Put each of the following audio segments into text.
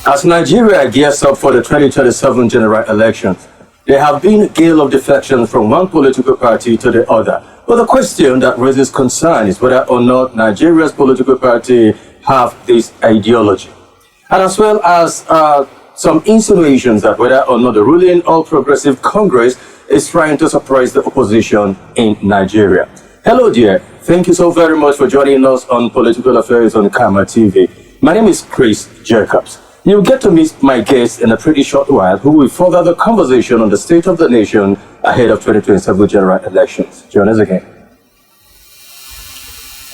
As Nigeria gears up for the 2027 general elections, there have been a gale of defection from one political party to the other. But the question that raises concern is whether or not Nigeria's political party have this ideology. And as well as some insinuations that whether or not the ruling All Progressive Congress is trying to suppress the opposition in Nigeria. Hello, dear. Thank you so very much for joining us on Political Affairs on Karma TV. My name is Chris Jacobs. You'll get to meet my guest in a pretty short while who will further the conversation on the state of the nation ahead of 2027 general elections. Join us again.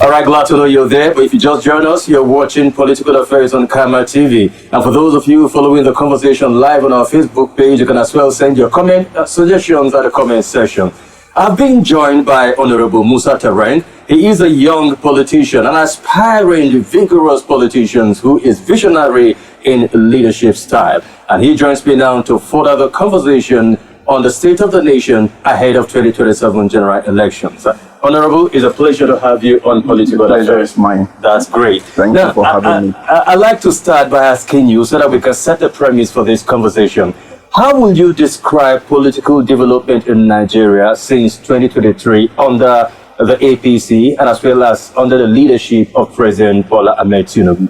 All right, glad to know you're there. But if you just joined us, you're watching Political Affairs on Karma TV. And for those of you following the conversation live on our Facebook page, you can as well send your comment suggestions at the comment section. I've been joined by Honorable Musa Terrang. He is a young politician, an aspiring, vigorous politician who is visionary in leadership style. And he joins me now to further the conversation on the state of the nation ahead of 2027 general elections. Honorable, it's a pleasure to have you on Political Affairs. The pleasure is mine. That's great. Thank you for having me. I'd like to start by asking you, so that we can set the premise for this conversation. How will you describe political development in Nigeria since 2023 under the APC and as well as under the leadership of President Bola Ahmed Tinubu?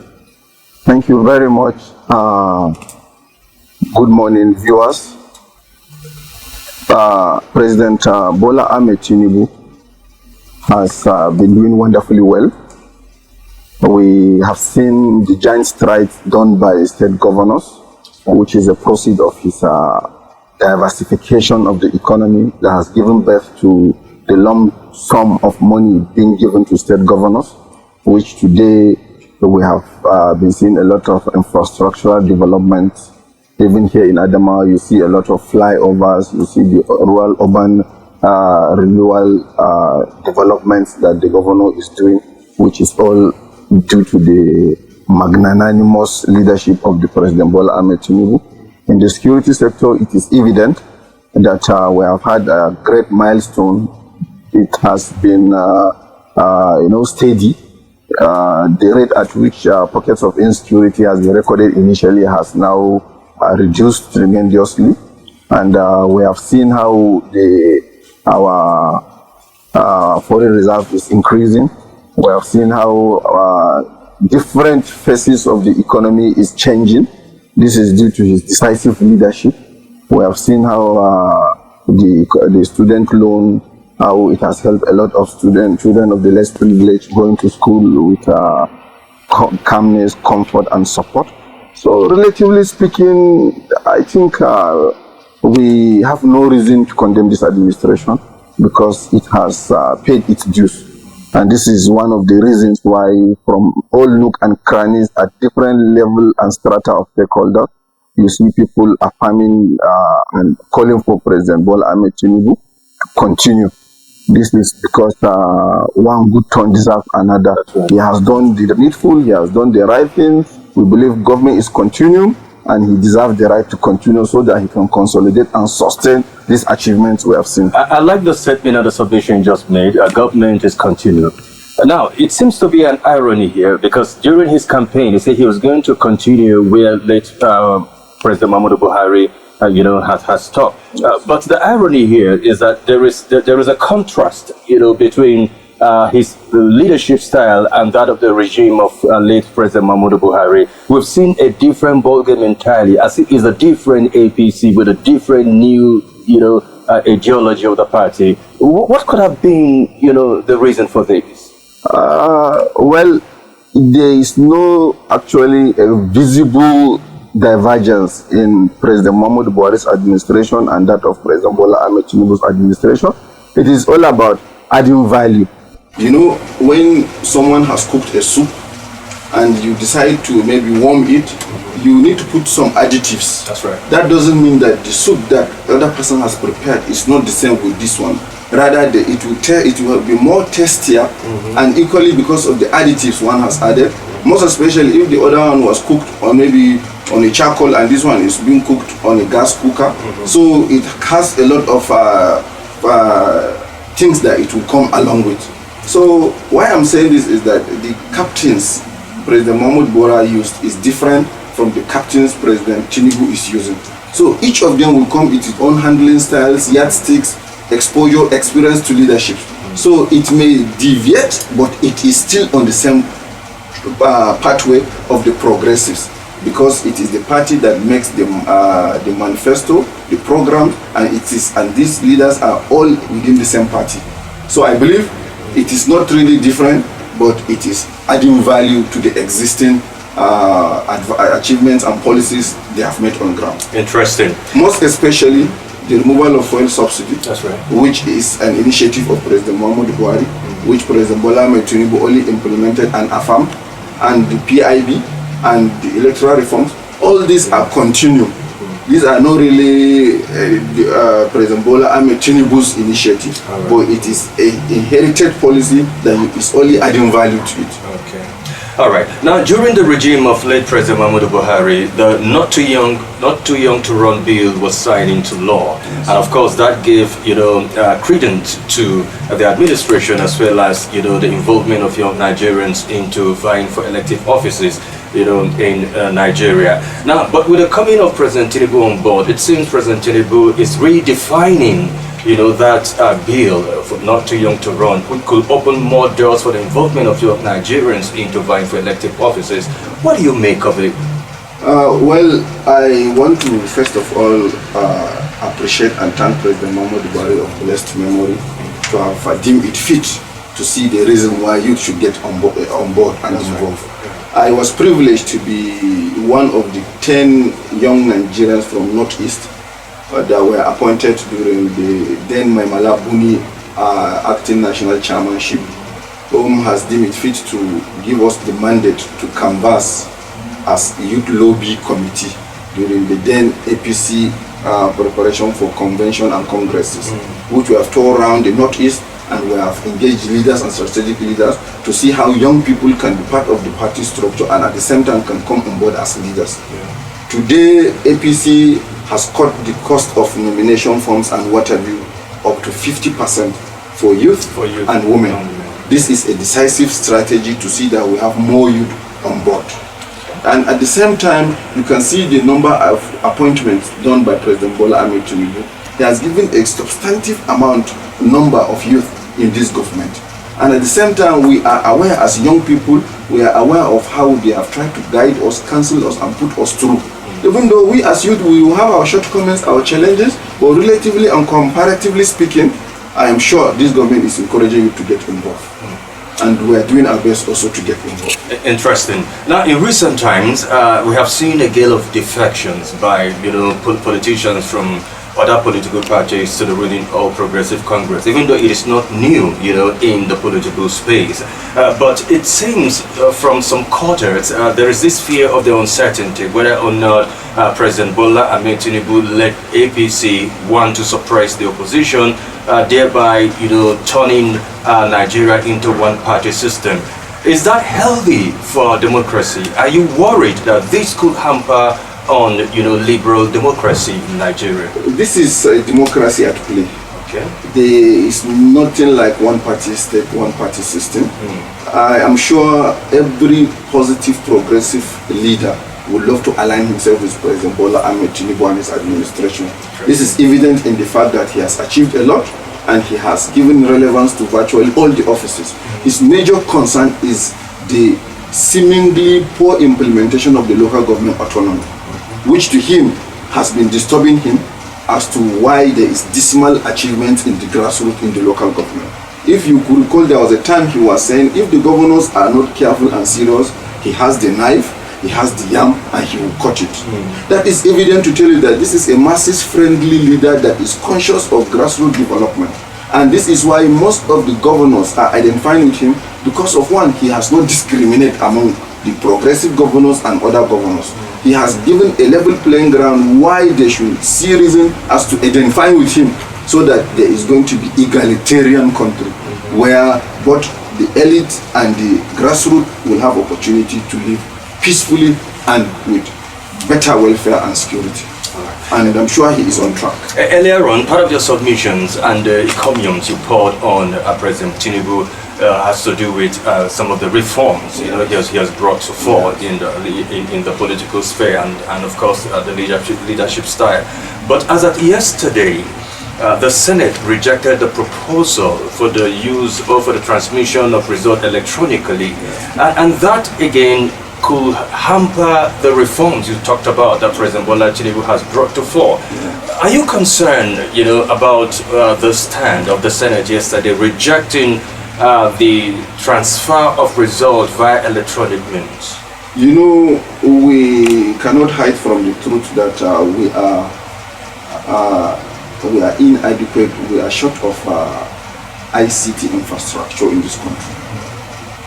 Thank you very much. Good morning, viewers. President Bola Ahmed Tinubu has been doing wonderfully well. We have seen the giant strides done by state governors, which is a proceed of his diversification of the economy that has given birth to the lump sum of money being given to state governors, which today we have been seeing a lot of infrastructural development. Even here in Adamawa, you see a lot of flyovers, you see the rural-urban renewal developments that the governor is doing, which is all due to the magnanimous leadership of the President Bola Ahmed Tinubu. In the security sector, it is evident that we have had a great milestone. It has been, steady. The rate at which pockets of insecurity has been recorded initially has now reduced tremendously, and we have seen how our foreign reserve is increasing. We have seen how different phases of the economy is changing. This is due to his decisive leadership. We have seen how the student loan, how it has helped a lot of children of the less privileged going to school with calmness, comfort, and support. So, relatively speaking, I think we have no reason to condemn this administration because it has paid its dues. And this is one of the reasons why, from all nook and crannies at different level and strata of stakeholders, you see people affirming and calling for President Bola Ahmed Tinubu to continue. This is because one good turn deserves another. Right. He has done the needful, he has done the right things. We believe government is continuing, and he deserves the right to continue so that he can consolidate and sustain these achievements we have seen. I like the statement and the submission you just made. Government is continuing. Now, it seems to be an irony here because during his campaign, he said he was going to continue where late President Muhammadu Buhari has stopped. But the irony here is that there is a contrast, between his leadership style and that of the regime of late President Muhammadu Buhari. We've seen a different ballgame entirely, as it is a different APC with a different new, ideology of the party. What could have been, the reason for this? Well, there is no actually a visible divergence in President Muhammadu Buhari's administration and that of President Bola Ahmed Tinubu's administration. It is all about adding value. When someone has cooked a soup and you decide to maybe warm it, you need to put some additives. That's right. That doesn't mean that the soup that the other person has prepared is not the same with this one. Rather, it will be more tastier, and equally because of the additives one has added. Most especially if the other one was cooked on maybe on a charcoal and this one is being cooked on a gas cooker. So it has a lot of things that it will come along with. So why I'm saying this is that the captains President Mahmoud Bora used is different from the captains President Tinubu is using. So each of them will come with its own handling styles, yardsticks, exposure, experience to leadership. So it may deviate, but it is still on the same pathway of the progressives, because it is the party that makes the manifesto, the program, and these leaders are all within the same party. So I believe it is not really different, but it is adding value to the existing achievements and policies they have made on ground. Interesting. Most especially the removal of fuel subsidy, That's right. which is an initiative of President Muhammadu Buhari, which President Bola Ahmed Tinubu only implemented and affirmed, and the PIB and the electoral reforms. All these are continuing. These are not really President Bola Ahmed Tinubu's initiative, but it is an inherited policy that is only adding value to it. Okay. All right. Now, during the regime of late President Muhammadu Buhari, the not too young to run bill was signed into law, and of course that gave credence to the administration, as well as the involvement of young Nigerians into vying for elective offices in Nigeria. Now, but with the coming of President Tinubu on board, it seems President Tinubu is redefining that bill for not too young to run, which could open more doors for the involvement of young Nigerians into vying for elective offices. What do you make of it? Well, I want to first of all appreciate and thank President Muhammadu Buhari of blessed memory to have deemed it fit to see the reason why youth should get on board and involved. I was privileged to be one of the 10 young Nigerians from Northeast that were appointed during the then Maimala Buni acting national chairmanship, whom has deemed it fit to give us the mandate to canvass as youth lobby committee during the then APC preparation for convention and congresses, which we have toured around the Northeast, and we have engaged leaders and strategic leaders to see how young people can be part of the party structure and at the same time can come on board as leaders. Today, APC has cut the cost of nomination forms and what have you up to 50% for youth and women. This is a decisive strategy to see that we have more youth on board. And at the same time, you can see the number of appointments done by President Bola Ahmed Tinubu. He has given a substantive number of youth in this government. And at the same time, we are aware as young people, we are aware of how they have tried to guide us, counsel us, and put us through. Even though we as youth, we will have our shortcomings, our challenges, but relatively and comparatively speaking, I am sure this government is encouraging you to get involved. And we are doing our best also to get involved. Interesting. Now, in recent times, we have seen a gale of defections by politicians from other political parties to the ruling All Progressive Congress, even though it is not new, in the political space. But it seems from some quarters, there is this fear of the uncertainty, whether or not President Bola Ahmed Tinubu led APC want to suppress the opposition, thereby, turning Nigeria into one-party system. Is that healthy for democracy? Are you worried that this could hamper on liberal democracy in Nigeria? This is a democracy at play. Okay. There is nothing like one party state, one party system. I am sure every positive progressive leader would love to align himself with President Bola Ahmed Tinubu and his administration. This is evident in the fact that he has achieved a lot and he has given relevance to virtually all the offices. His major concern is the seemingly poor implementation of the local government autonomy, which to him has been disturbing him as to why there is dismal achievement in the grassroots in the local government. If you could recall, there was a time he was saying if the governors are not careful and serious, he has the knife, he has the yam, and he will cut it. That is evident to tell you that this is a masses-friendly leader that is conscious of grassroots development. And this is why most of the governors are identifying with him, because of one, he has not discriminated among the progressive governors and other governors. He has given a level playing ground why they should see reason as to identify with him, so that there is going to be egalitarian country where both the elite and the grassroots will have opportunity to live peacefully and with better welfare and security. and I'm sure he is on track. Earlier on, part of your submissions and encomiums you poured on President Tinubu has to do with some of the reforms he has brought to forward in the political sphere and of course the leadership style. But as at yesterday, the Senate rejected the proposal for the use or for the transmission of results electronically, and that again could hamper the reforms you talked about that President Bola Tinubu has brought to fore. Are you concerned, about the stand of the Senate yesterday rejecting the transfer of results via electronic means? We cannot hide from the truth that we are inadequate, we are short of ICT infrastructure in this country.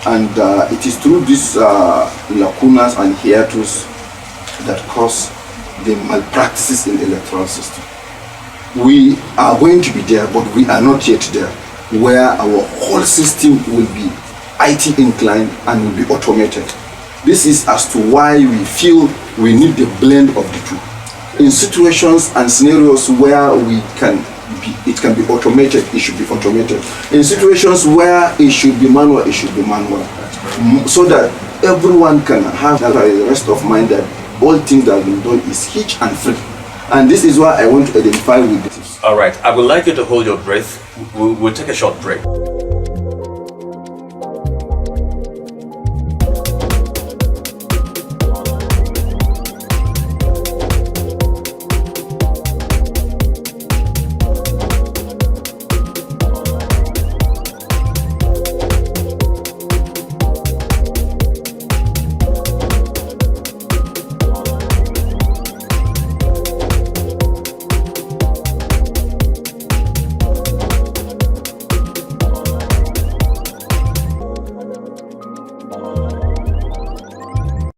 And it is through these lacunas and hiatus that cause the malpractices in the electoral system. We are going to be there, but we are not yet there, where our whole system will be IT inclined and will be automated. This is as to why we feel we need the blend of the two. In situations and scenarios where it can be automated, it should be automated. In situations where it should be manual, it should be manual. So that everyone can have a rest of mind that all things that have been done is hitch and free. And this is why I want to identify with this. All right, I would like you to hold your breath. We'll take a short break.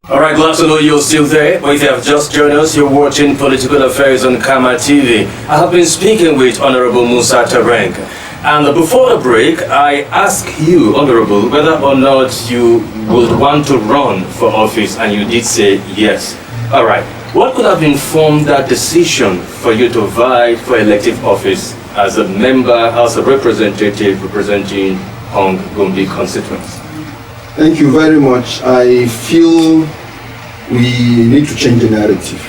Alright, glad to know you're still there. But if you have just joined us, you're watching Political Affairs on Kama TV. I have been speaking with Honorable Musa Terrang. And before the break, I asked you, Honorable, whether or not you would want to run for office, and you did say yes. Alright, what could have informed that decision for you to vie for elective office as a member, as a representative representing Hong Gombe constituents? Thank you very much. I feel we need to change the narrative.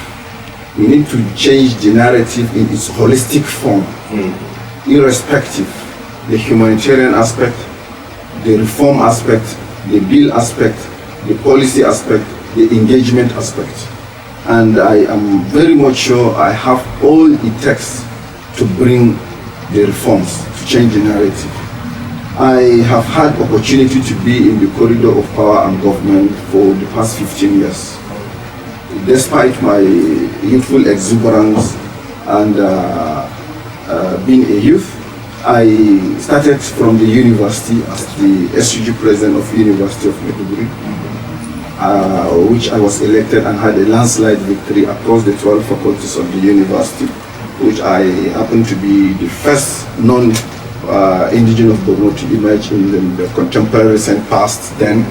We need to change the narrative in its holistic form, irrespective, the humanitarian aspect, the reform aspect, the bill aspect, the policy aspect, the engagement aspect. And I am very much sure I have all it takes to bring the reforms, to change the narrative. I have had opportunity to be in the corridor of power and government for the past 15 years. Despite my youthful exuberance and being a youth, I started from the university as the SUG president of University of Maiduguri, which I was elected and had a landslide victory across the 12 faculties of the university, which I happened to be the first indigenous Borno to emerge in the contemporary recent past. Then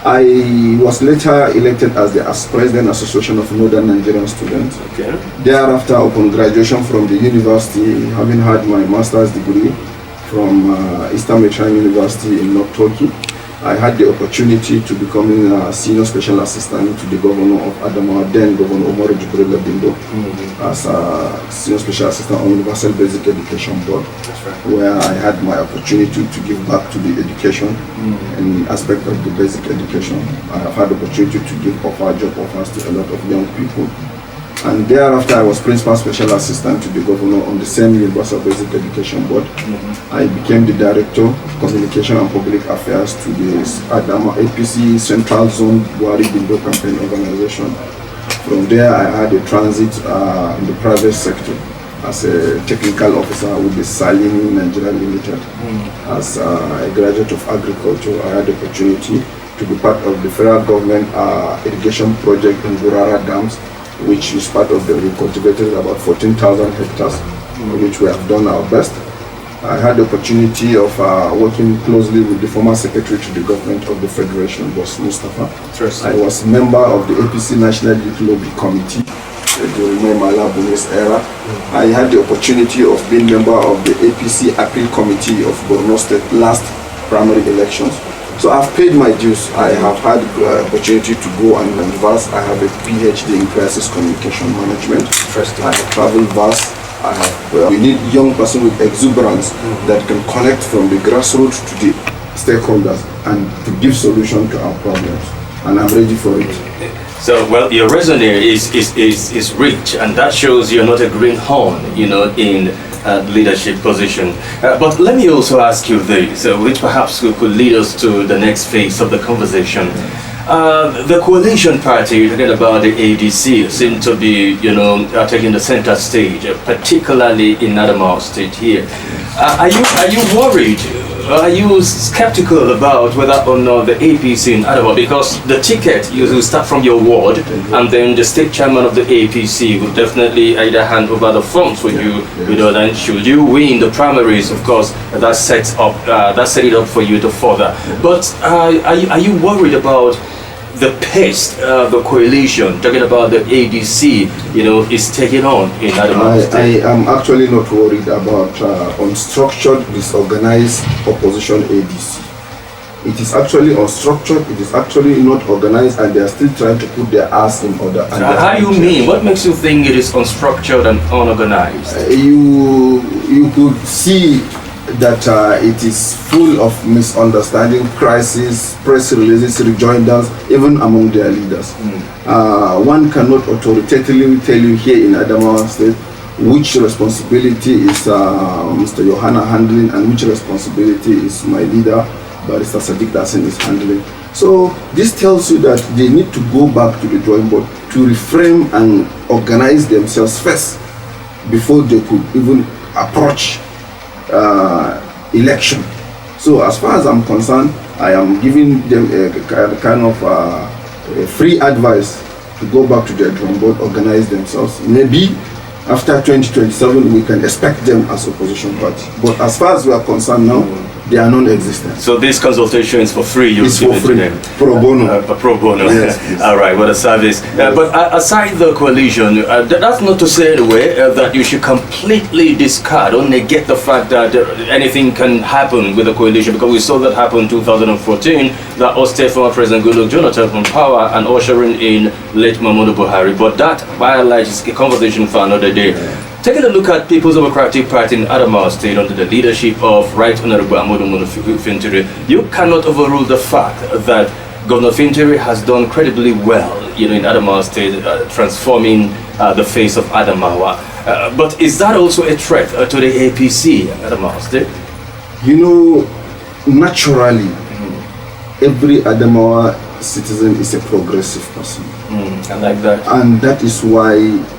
I was later elected as the President Association of Northern Nigerian Students. Okay. Thereafter, upon graduation from the university, having had my master's degree from Eastern Mediterranean University in North Turkey, I had the opportunity to become a senior special assistant to the governor of Adamawa, then Governor Omar Jibril Bindo, as a senior special assistant on Universal Basic Education Board, where I had my opportunity to give back to the education and aspect of the basic education. I have had the opportunity to give job offers to a lot of young people. And thereafter, I was principal special assistant to the governor on the same Universal Basic Education Board. I became the director of communication and public affairs to the Adama APC Central Zone Buhari Bindo Campaign Organization. From there, I had a transit in the private sector as a technical officer with the Salim Nigeria Limited. As a graduate of agriculture, I had the opportunity to be part of the federal government irrigation project in Burara Dams, which is part of we cultivated about 14,000 hectares, which we have done our best. I had the opportunity of working closely with the former secretary to the government of the Federation, Boss Mustafa. I was member of the APC National Youth Lobby Committee, during my Malabunis era. I had the opportunity of being member of the APC Appeal Committee of Borno State last primary elections. So I've paid my dues. I have had opportunity to go and converse. I have a PhD in crisis communication management. Interesting. I have traveled vast. I have. We need young person with exuberance that can connect from the grassroots to the stakeholders and to give solution to our problems. And I'm ready for it. So, well, your resume is rich, and that shows you're not a greenhorn, in leadership position. But let me also ask you this, which perhaps could lead us to the next phase of the conversation. The coalition party, talking about the ADC, seem to be, taking the center stage, particularly in Adamawa State here. Are you worried? Are you skeptical about whether or not the APC in Adamawa, because the ticket you will start from your ward, and then the state chairman of the APC will definitely either hand over the funds for you, then should you win the primaries, of course, that set it up for you to further. But are you worried about the pace the coalition, talking about the ADC, is taking on in Adamawa State? I am actually not worried about unstructured, disorganized opposition ADC. It is actually unstructured, it is actually not organized, and they are still trying to put their ass in order. And how do you mean? What makes you think it is unstructured and unorganized? You could see that it is full of misunderstanding, crisis, press releases, rejoinders, even among their leaders. One cannot authoritatively tell you here in Adamawa State which responsibility is Mr. Yohana handling and which responsibility is my leader, Barrister Sadiq Dasin, is handling. So this tells you that they need to go back to the drawing board to reframe and organize themselves first before they could even approach election. So as far as I'm concerned, I am giving them a kind of a free advice to go back to their drawing board, organize themselves. Maybe after 2027 we can expect them as opposition party. But as far as we are concerned now, they are non-existent. So this consultation is for free? It's for free, pro bono. Pro bono. Yes. All right, what a service. But aside the coalition, that's not to say anyway that you should completely discard or negate the fact that anything can happen with the coalition, because we saw that happen in 2014, that ousted former President Goodluck Jonathan from power and ushering in late Muhammadu Buhari. But that, by and large, is a conversation for another day. Taking a look at People's Democratic Party in Adamawa State under the leadership of Right Honorable Amodu Fintiri, you cannot overrule the fact that Governor Fintiri has done incredibly well, in Adamawa State, transforming the face of Adamawa. But is that also a threat to the APC in Adamawa State? Naturally, every Adamawa citizen is a progressive person. I like that. And that is why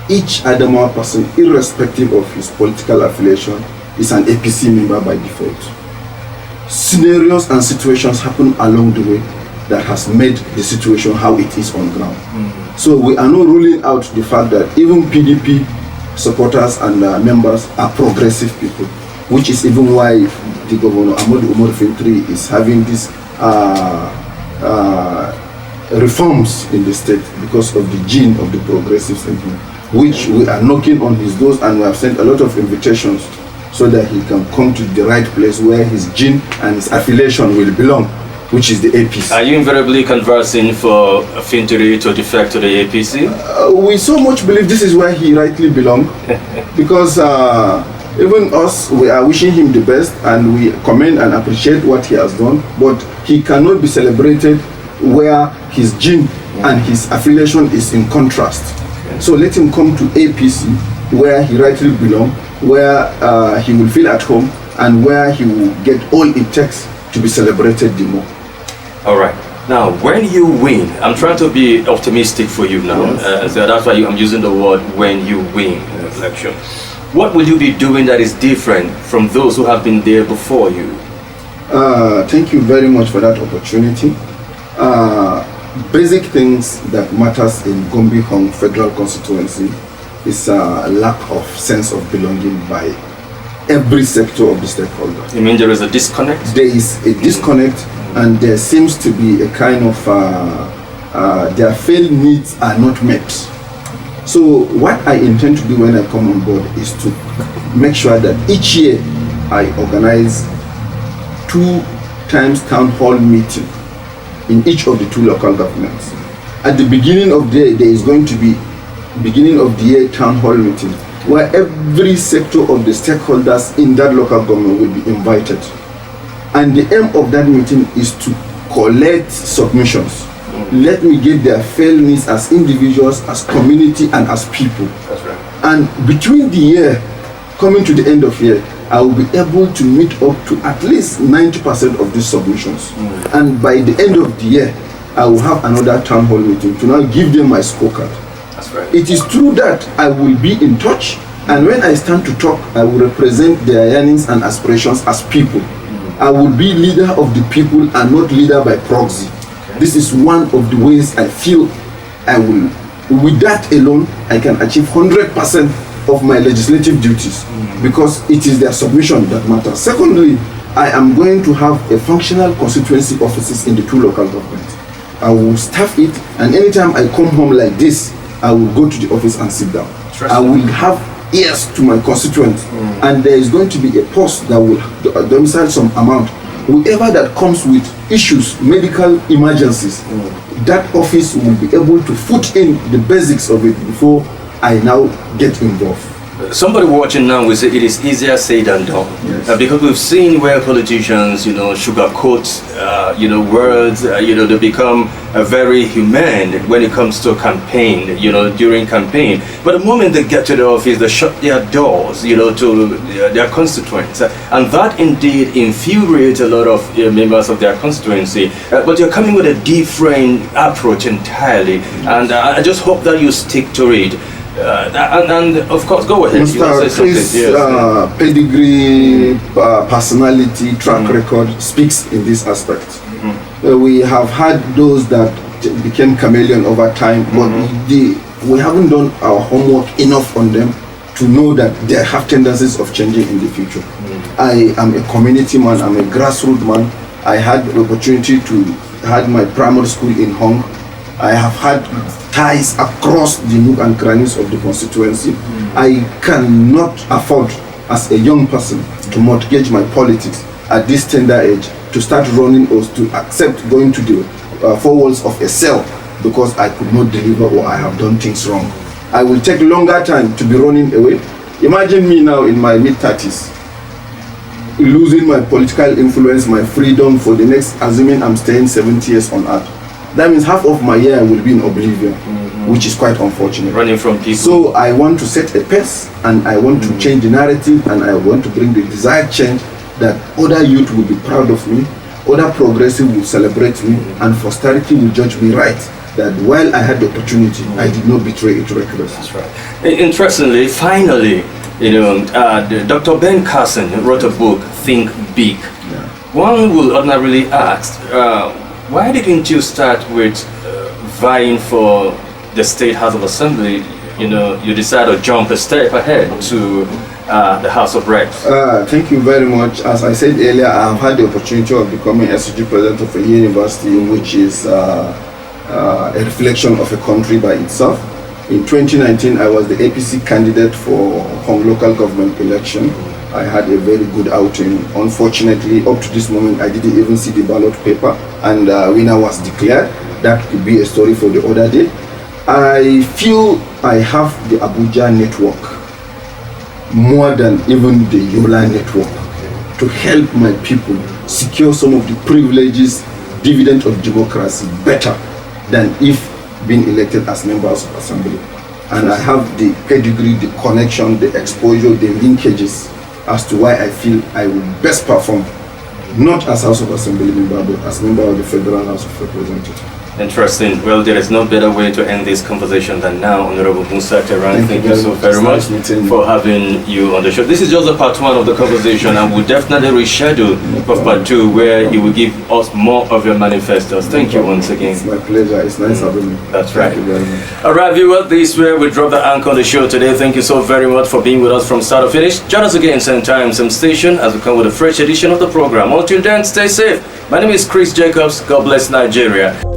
each Adamawa person, irrespective of his political affiliation, is an APC member by default. Scenarios and situations happen along the way that has made the situation how it is on ground. So we are not ruling out the fact that even PDP supporters and members are progressive people, which is even why the Governor Amodu Umar Fintiri is having these reforms in the state because of the gene of the progressive sentiment, which we are knocking on his doors, and we have sent a lot of invitations so that he can come to the right place where his gene and his affiliation will belong, which is the APC. Are you invariably conversing for Fintiri to defect to the APC? We so much believe this is where he rightly belongs, because even us, we are wishing him the best and we commend and appreciate what he has done, but he cannot be celebrated where his gene and his affiliation is in contrast. So let him come to APC where he rightly belongs, where he will feel at home, and where he will get all it takes to be celebrated the more. All right. Now, when you win, I'm trying to be optimistic for you now. Yes. So that's why I'm using the word when you win the election. What will you be doing that is different from those who have been there before you? Thank you very much for that opportunity. Basic things that matters in Gombe Hong Federal Constituency is a lack of sense of belonging by every sector of the stakeholder. You mean there is a disconnect? There is a disconnect, and there seems to be a kind of their felt needs are not met. So what I intend to do when I come on board is to make sure that each year I organize 2 times town hall meeting in each of the 2 local governments. At the beginning of the year, there is going to be beginning of the year town hall meeting where every sector of the stakeholders in that local government will be invited. And the aim of that meeting is to collect submissions. Let me get their felt needs as individuals, as community, and as people. That's right. And between the year, coming to the end of year, I will be able to meet up to at least 90% of these submissions. And by the end of the year, I will have another town hall meeting to now give them my scorecard. That's right. It is true that I will be in touch, and when I stand to talk, I will represent their yearnings and aspirations as people. I will be leader of the people and not leader by proxy. This is one of the ways I feel I will. With that alone, I can achieve 100% of my legislative duties because it is their submission that matters. Secondly, I am going to have a functional constituency offices in the 2 local governments. I will staff it, and anytime I come home like this, I will go to the office and sit down. I will have ears to my constituents, and there is going to be a post that will domicile some amount. Whoever that comes with issues, medical emergencies, that office will be able to foot in the basics of it before I now get involved. Somebody watching now will say it is easier said than done. Yes. Because we've seen where politicians, sugarcoat, words, they become very humane when it comes to campaign, during campaign. But the moment they get to the office, they shut their doors, to their constituents. And that indeed infuriates a lot of members of their constituency. But you're coming with a different approach entirely. And I just hope that you stick to it. And of course, go ahead. Mr. Chris' pedigree, personality, track record speaks in this aspect. We have had those that became chameleon over time, but we haven't done our homework enough on them to know that they have tendencies of changing in the future. I am a community man, I'm a grassroots man. I had the opportunity to have my primary school in Hong. I have had ties across the nook and crannies of the constituency. I cannot afford, as a young person, to mortgage my politics at this tender age, to start running or to accept going to the 4 walls of a cell because I could not deliver or I have done things wrong. I will take longer time to be running away. Imagine me now in my mid-30s, losing my political influence, my freedom for the next, assuming I'm staying 70 years on earth. That means half of my year will be in oblivion, which is quite unfortunate. Running from people. So I want to set a pace, and I want to change the narrative, and I want to bring the desired change that other youth will be proud of me, other progressive will celebrate me, and posterity will judge me right. That while I had the opportunity, I did not betray it reckless. That's right. Interestingly, finally, Dr. Ben Carson wrote a book, Think Big. Yeah. One will ordinarily ask, why didn't you start with vying for the State House of Assembly? You decided to jump a step ahead to the House of Reps. Thank you very much. As I said earlier, I have had the opportunity of becoming SG president of a university, which is a reflection of a country by itself. In 2019, I was the APC candidate for Hong local government election. I had a very good outing. Unfortunately, up to this moment, I didn't even see the ballot paper, and winner was declared. That could be a story for the other day. I feel I have the Abuja network more than even the Yola network to help my people secure some of the privileges, dividend of democracy better than if being elected as members of assembly. And I have the pedigree, the connection, the exposure, the linkages as to why I feel I will best perform, not as House of Assembly member, but as member of the Federal House of Representatives. Interesting. Well, there is no better way to end this conversation than now, Honorable Musa Terrang. Thank you so very much for having you on the show. This is just a part 1 of the conversation, and we'll definitely reschedule for part 2, where you will give us more of your manifestos. Thank you once again. It's my pleasure. It's nice having me. That's right. Thank you very much. All right, viewers, this is where we drop the anchor on the show today. Thank you so very much for being with us from start to finish. Join us again, same time, same station, as we come with a fresh edition of the program. Until then, stay safe. My name is Chris Jacobs. God bless Nigeria.